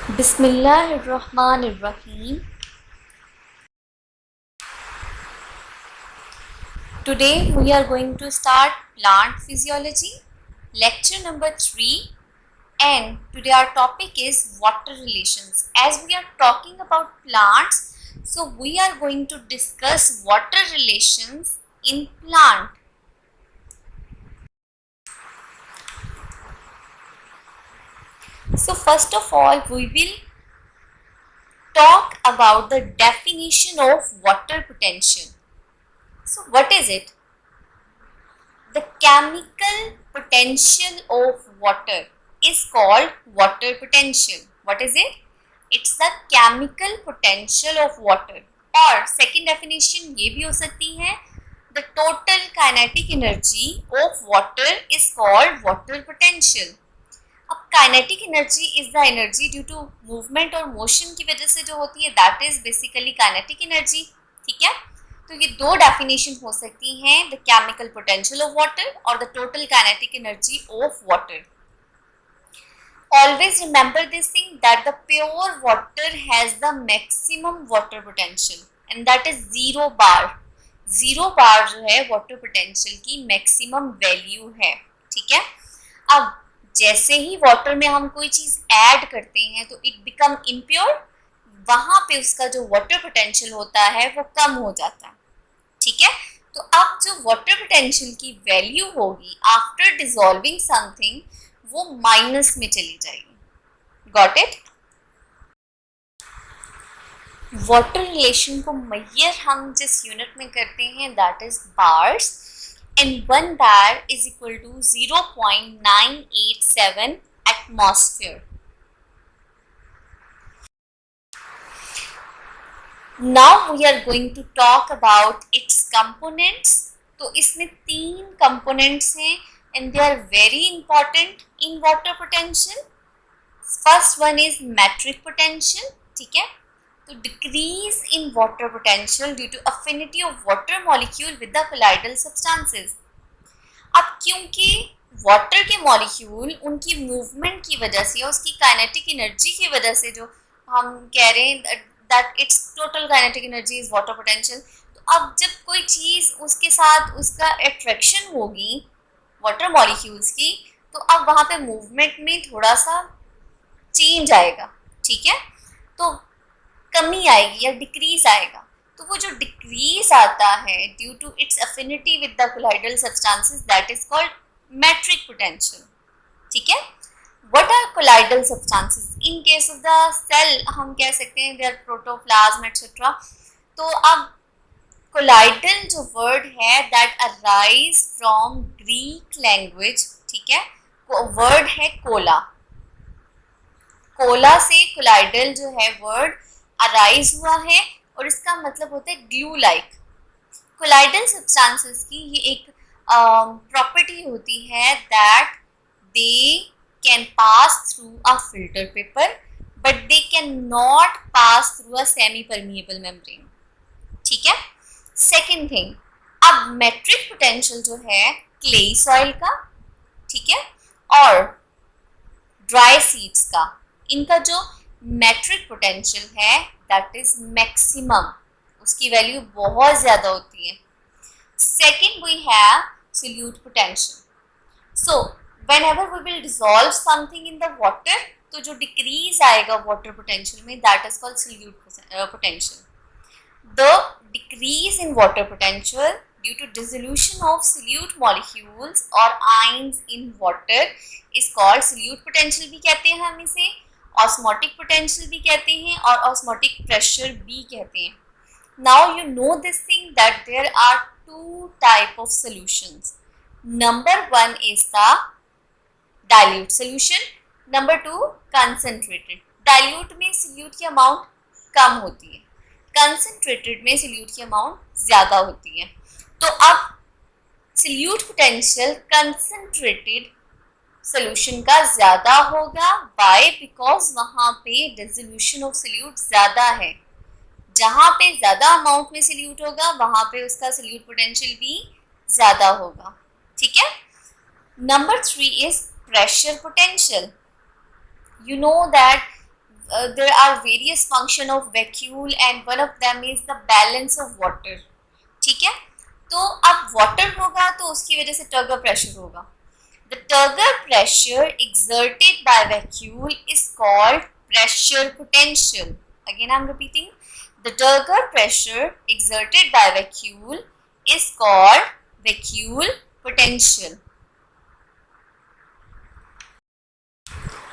Bismillahirrahmanirrahim. Today we are going to start plant physiology, lecture number 3, and today our topic is water relations. As we are talking about plants, so we are going to discuss water relations in plant. So first of all, we will talk about the definition of water potential. So what is it? The chemical potential of water is called water potential. What is it? It's the chemical potential of water. और second definition ये भी हो सकती है, the total kinetic energy of water is called water potential. अब kinetic energy is the energy due to movement और motion की वजह से जो होती है, that is basically kinetic energy. ठीक है, तो ये दो डेफिनेशन हो सकती हैं, the chemical potential of water और the total kinetic energy of water. Always remember this thing that the pure water has the maximum water potential and that is 0 bar. 0 बार जो है वाटर पोटेंशियल की maximum value है. ठीक है, अब जैसे ही water में हम कोई चीज ऐड करते हैं तो इट बिकम इम्प्योर, वहां पे उसका जो वाटर पोटेंशियल होता है वो कम हो जाता है. ठीक है, तो अब जो वाटर पोटेंशियल की वैल्यू होगी आफ्टर डिसॉल्विंग समथिंग वो माइनस में चली जाएगी. Got it? वाटर रिलेशन को मेजर हम जिस यूनिट में करते हैं that is bars, and 1 bar is equal to 0.987 atmosphere. Now we are going to talk about its components. तो इसमें 3 components हैं and they are very important in water potential. First one is metric potential. ठीक है, तो decrease in water potential due to affinity of water molecule with the colloidal substances. अब क्योंकि water के molecule उनकी मूवमेंट की वजह से या उसकी काइनेटिक एनर्जी की वजह से, जो हम कह रहे हैं that its total kinetic energy is water potential, तो अब जब कोई चीज उसके साथ उसका अट्रैक्शन होगी वाटर मॉलिक्यूल्स की, तो अब वहां पे मूवमेंट में थोड़ा सा चेंज आएगा. ठीक है, तो कमी आएगी या डिक्रीज आएगा. तो वो जो डिक्रीज आता है due to its affinity with the colloidal substances that is called matric potential. ठीक है, what are colloidal substances? In case of the cell हम कह सकते हैं they are protoplasm etc. तो अब colloidal जो word है that arise from Greek language. ठीक है, word है कोला. कोला से colloidal जो है word arise हुआ है और इसका मतलब होता है glue like. colloidal substances की ये एक property होती है that they can pass through a filter paper but they cannot pass through a semi permeable membrane. ठीक है, सेकेंड थिंग, अब मेट्रिक पोटेंशियल जो है क्ले सॉइल का, ठीक है, और ड्राई सीड्स का, इनका जो मेट्रिक पोटेंशियल है दैट इज मैक्सिमम, उसकी वैल्यू बहुत ज्यादा होती है. Second we have solute potential. So whenever we will dissolve something in the water, तो जो डिक्रीज आएगा वाटर पोटेंशियल में that is called solute potential. The decrease in water potential due to dissolution of solute molecules और ions in water is called solute potential भी कहते हैं हम इसे, ऑस्मोटिक पोटेंशियल भी कहते हैं और ऑस्मोटिक प्रेशर भी कहते हैं. Now you know this thing that there are 2 type of solutions. Number 1 is the dilute solution, number 2 concentrated. Dilute में सोल्यूट की अमाउंट कम होती है, कंसंट्रेटेड में सोल्यूट की अमाउंट ज़्यादा होती है. तो अब सोल्यूट पोटेंशियल कंसंट्रेटेड सोल्यूशन का ज़्यादा होगा. बाय बिकॉज वहाँ पे डिसोल्यूशन ऑफ सोल्यूट ज़्यादा है. जहाँ पे ज़्यादा अमाउंट में सोल्यूट होगा वहाँ पे उसका सोल्यूट पोटेंशियल भी ज़्यादा होगा. ठीक है, number 3 is pressure potential. You know that there are various function of vacuole and one of them is the balance of water. ठीक है, तो अब वाटर होगा तो उसकी वजह से टर्गर प्रेशर होगा. The turgor pressure exerted by vacuole is called pressure potential. Again I am repeating, the turgor pressure exerted by vacuole is called vacuole potential.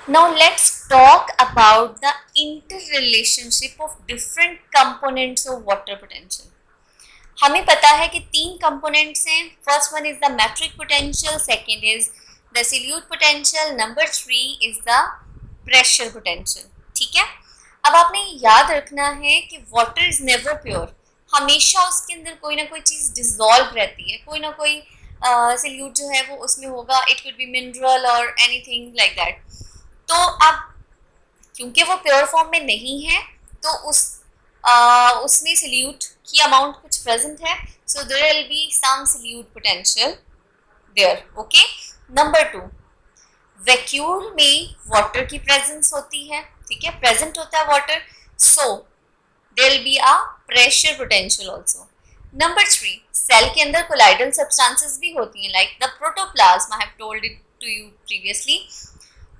Now let's talk about the interrelationship of different components of water potential. हमें पता है कि 3 components हैं. First one is the matric potential, second is the solute potential, number 3 is the pressure potential. ठीक है, अब आपने याद रखना है कि वाटर इज नेवर प्योर. हमेशा उसके अंदर कोई ना कोई चीज़ डिजॉल्व रहती है, कोई ना कोई सैल्यूट जो है वो उसमें होगा. इट कुड बी मिनरल और एनीथिंग लाइक दैट. तो अब क्योंकि वो प्योर फॉर्म में नहीं है तो उसमें सैल्यूट की अमाउंट कुछ प्रेजेंट है, so there will be some solute potential there. Okay, number 2, vacuole में वाटर की प्रेजेंस होती है. ठीक है, प्रेजेंट होता है water, so there will be a pressure potential also. Number 3, cell के अंदर कोलाइडल सब्सटेंसेस भी होती हैं like the protoplasm, I have told it to you previously.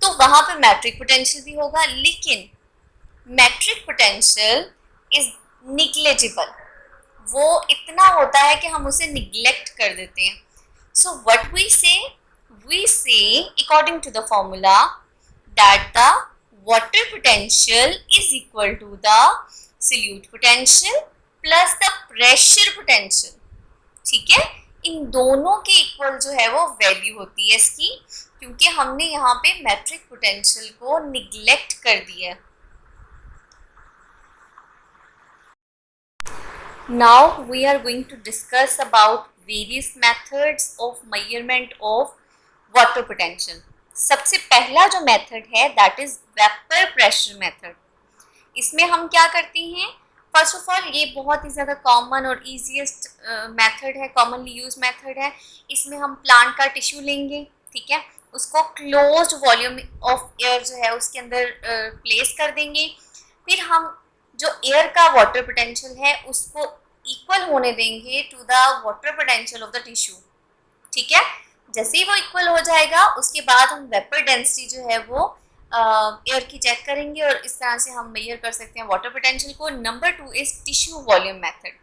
तो वहां पे मैट्रिक पोटेंशियल भी होगा, लेकिन मैट्रिक पोटेंशियल इज निग्लेजिबल. वो इतना होता है कि हम उसे निग्लेक्ट कर देते हैं. So what we say according to the formula that the water potential is equal to the solute potential plus the pressure potential. ठीक है, इन दोनों के इक्वल जो है वो वैल्यू होती है इसकी, क्योंकि हमने यहाँ पे मैट्रिक पोटेंशियल को निग्लेक्ट कर दिया. Now we are going to discuss about various methods of measurement of water potential. सबसे पहला जो मेथड है that is vapour pressure method. इसमें हम क्या करते हैं, फर्स्ट ऑफ ऑल ये बहुत ही ज़्यादा कॉमन और ईजीएस्ट मेथड है, कॉमनली यूज मेथड है. इसमें हम प्लांट का टिश्यू लेंगे, ठीक है, उसको क्लोज्ड वॉल्यूम ऑफ एयर जो है उसके अंदर प्लेस कर देंगे. फिर हम जो एयर का वाटर पोटेंशियल है उसको इक्वल होने देंगे to the water potential of the tissue. ठीक है, जैसे ही वो इक्वल हो जाएगा उसके बाद हम वेपर डेंसिटी जो है वो एयर की चेक करेंगे और इस तरह से हम मेजर कर सकते हैं वाटर पोटेंशियल को. Number 2 is tissue volume method.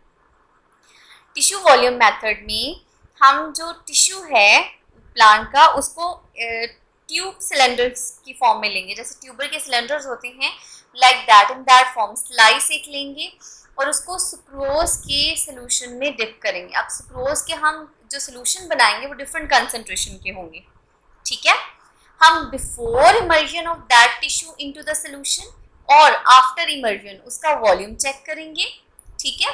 Tissue volume method में हम जो टिश्यू है प्लांट का उसको ट्यूब सिलेंडर्स की फॉर्म में लेंगे, जैसे ट्यूबर के सिलेंडर्स होते हैं like that, in that form slice एक लेंगे और उसको सुक्रोज के सोल्यूशन में डिप करेंगे. अब सुक्रोज के हम जो सोल्यूशन बनाएंगे वो डिफरेंट कंसंट्रेशन के होंगे. ठीक है, हम before immersion of that tissue into the solution और आफ्टर इमर्जन उसका वॉल्यूम चेक करेंगे. ठीक है,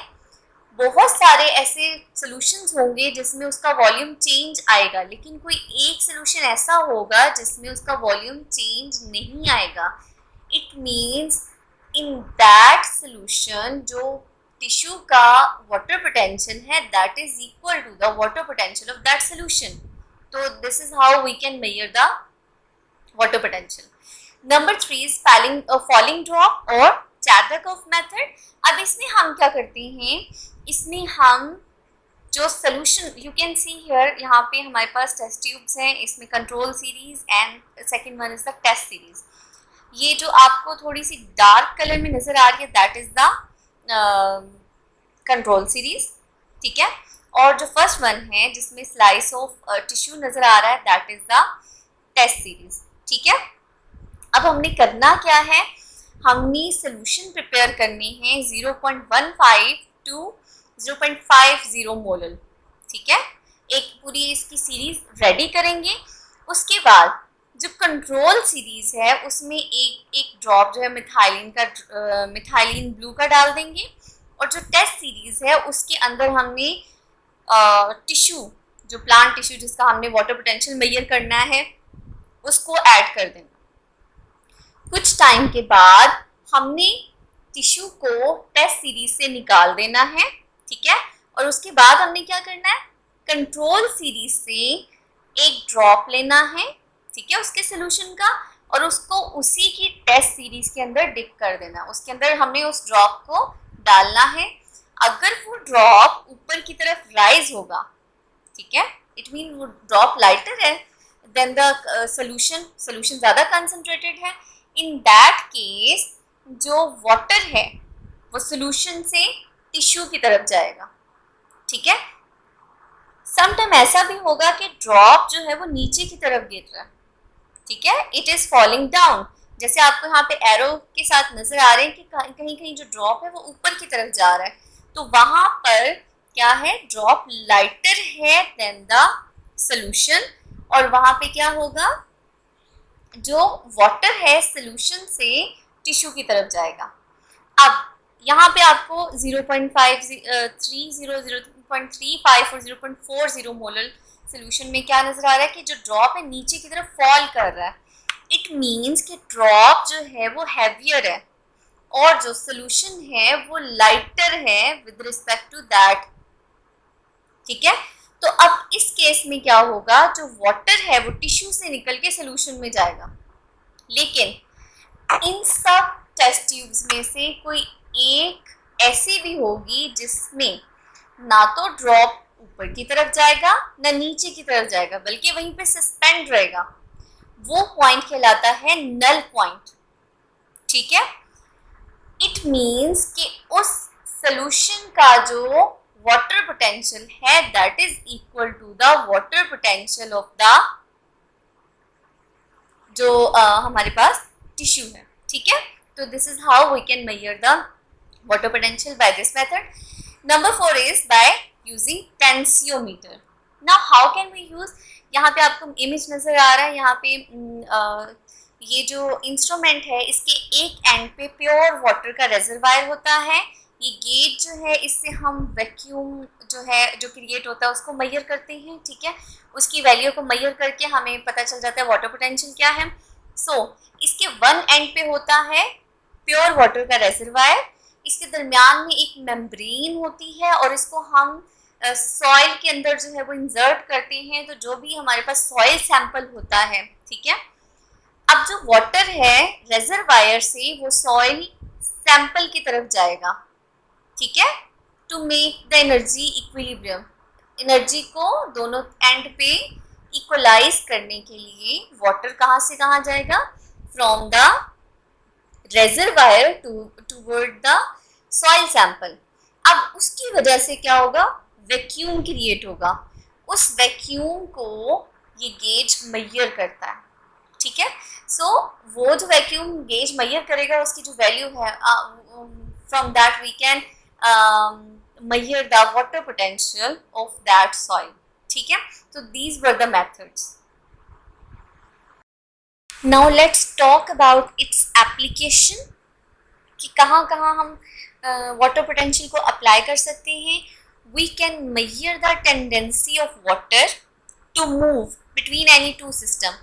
बहुत सारे ऐसे सॉल्यूशंस होंगे जिसमें उसका वॉल्यूम चेंज आएगा, लेकिन कोई एक सॉल्यूशन ऐसा होगा जिसमें उसका वॉल्यूम चेंज नहीं आएगा. It means in that solution जो टिश्यू का वाटर पोटेंशियल है that is equal to the water potential of that solution. तो this is how we can measure the water potential. Number 3 is falling drop और Chadwick method. अब इसमें हम क्या करते हैं, इसमें हम जो solution you can see here, यहाँ पे हमारे पास टेस्ट ट्यूब्स हैं, इसमें control series and second one is the test series. ये जो आपको थोड़ी सी डार्क कलर में नज़र आ रही है that is the control series. ठीक है, और जो फर्स्ट वन है जिसमें स्लाइस ऑफ टिश्यू नज़र आ रहा है that is the test series. ठीक है, अब हमने करना क्या है, हमने सोल्यूशन प्रिपेयर करने हैं 0.15 टू 0.50 मोलर. ठीक है, एक पूरी इसकी सीरीज रेडी करेंगे. उसके बाद जो कंट्रोल सीरीज है उसमें एक ड्रॉप जो है मिथाइलिन ब्लू का डाल देंगे और जो टेस्ट सीरीज है उसके अंदर हमने टिश्यू, जो प्लांट टिश्यू जिसका हमने वाटर पोटेंशियल मेजर करना है उसको ऐड कर देना. कुछ टाइम के बाद हमने टिश्यू को टेस्ट सीरीज से निकाल देना है. ठीक है, और उसके बाद हमने क्या करना है, कंट्रोल सीरीज से एक ड्रॉप लेना है. ठीक है, उसके सोल्यूशन का, और उसको उसी की टेस्ट सीरीज के अंदर डिप कर देना। उसके अंदर हमने उस ड्रॉप को डालना है। अगर वो ड्रॉप ऊपर की तरफ राइज होगा, ठीक है, इट मीन वो ड्रॉप लाइटर है, देन द सोल्यूशन ज़्यादा कंसंट्रेटेड है। इन दैट केस जो वाटर है वो सोल्यूशन से टिश्यू की तरफ जाएगा, ठीक है। समटाइम ऐसा भी होगा कि ड्रॉप जो है वो नीचे की तरफ गिर रहा है, ठीक है, इट इज फॉलिंग डाउन। जैसे आपको यहाँ पे एरो के साथ नजर आ रहे हैं कि कहीं कहीं जो ड्रॉप है वो ऊपर की तरफ जा रहा है, तो वहां पर क्या है, ड्रॉप लाइटर है देन द सोल्यूशन, और वहां पे क्या होगा, जो वाटर है सोल्यूशन से टिश्यू की तरफ जाएगा। अब यहाँ पे आपको 0.30, 0.35 और 0.40 मोलर सोल्यूशन में क्या नजर आ रहा है कि जो ड्रॉप है नीचे की तरफ फॉल कर रहा है। इट मीन्स कि ड्रॉप जो है वो हैवियर है और जो सोल्यूशन है वो लाइटर है विद रिस्पेक्ट टू दैट, ठीक है। तो अब इस केस में क्या होगा, जो वाटर है वो टिश्यू से निकल के सोल्यूशन में जाएगा। लेकिन इन सब टेस्ट ट्यूब्स में से कोई एक ऐसी भी होगी जिसमें ना तो ड्रॉप ऊपर की तरफ जाएगा ना नीचे की तरफ जाएगा, बल्कि वहीं पे सस्पेंड रहेगा। वो पॉइंट कहलाता है नल पॉइंट, ठीक है। इट मीन्स कि उस सोल्यूशन का जो वाटर पोटेंशियल है that is equal to the water potential of the जो हमारे पास टिश्यू है, ठीक है। तो this is how we can measure the water potential by this method. Number 4 is by using tensiometer. Now how can we use, यहाँ पे आपको इमेज नजर आ रहा है, यहाँ पे ये जो इंस्ट्रूमेंट है इसके एक एंड पे प्योर वाटर का रिजर्वायर होता है। ये गेज जो है इससे हम वैक्यूम जो है जो क्रिएट होता है उसको मेजर करते हैं, ठीक है। उसकी वैल्यू को मेजर करके हमें पता चल जाता है वाटर पोटेंशियल क्या है। इसके वन एंड पे होता है प्योर वाटर का रिजर्वायर, इसके दरमियान में एक मेम्ब्रेन होती है और इसको हम सॉइल के अंदर जो है वो इंसर्ट करते हैं, तो जो भी हमारे पास सॉइल सैंपल होता है, ठीक है। अब जो वाटर है रिजर्वायर से वो सॉइल सैंपल की तरफ जाएगा, ठीक है, to make the energy equilibrium. Energy को दोनों एंड पे इक्वलाइज करने के लिए वाटर कहाँ से कहाँ जाएगा, from the reservoir toward the soil sample. अब उसकी वजह से क्या होगा, वैक्यूम क्रिएट होगा। उस वैक्यूम को ये गेज मेजर करता है, ठीक है। वो जो वैक्यूम गेज मेजर करेगा उसकी जो वैल्यू है, from that we can measure the water potential of that soil, ठीक है। तो these were the methods. Now let's talk about its application, कि कहाँ कहाँ हम water potential को apply कर सकते हैं। We can measure the tendency of water to move between any two system,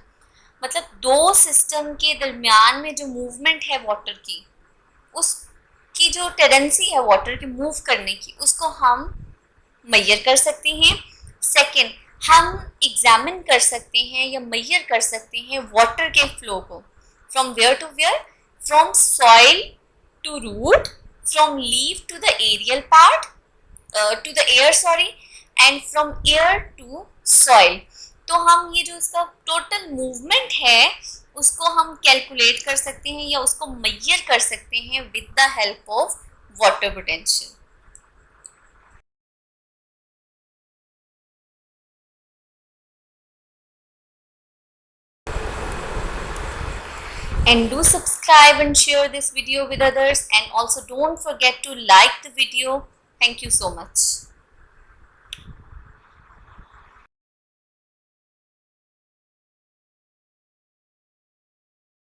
मतलब दो सिस्टम के दरमियान में जो मूवमेंट है वाटर की, उसकी जो टेंडेंसी है वाटर की मूव करने की, उसको हम मेजर कर सकते हैं। सेकंड, हम एग्जामिन कर सकते हैं या मेजर कर सकते हैं वाटर के फ्लो को, from where to where, from soil to root, from leaf to the aerial part to the air sorry, and from air to soil. तो हम ये जो इसका टोटल मूवमेंट है उसको हम कैलकुलेट कर सकते हैं या उसको मेजर कर सकते हैं with the help of water potential. And do subscribe and share this video with others, and also don't forget to like the video. Thank you so much.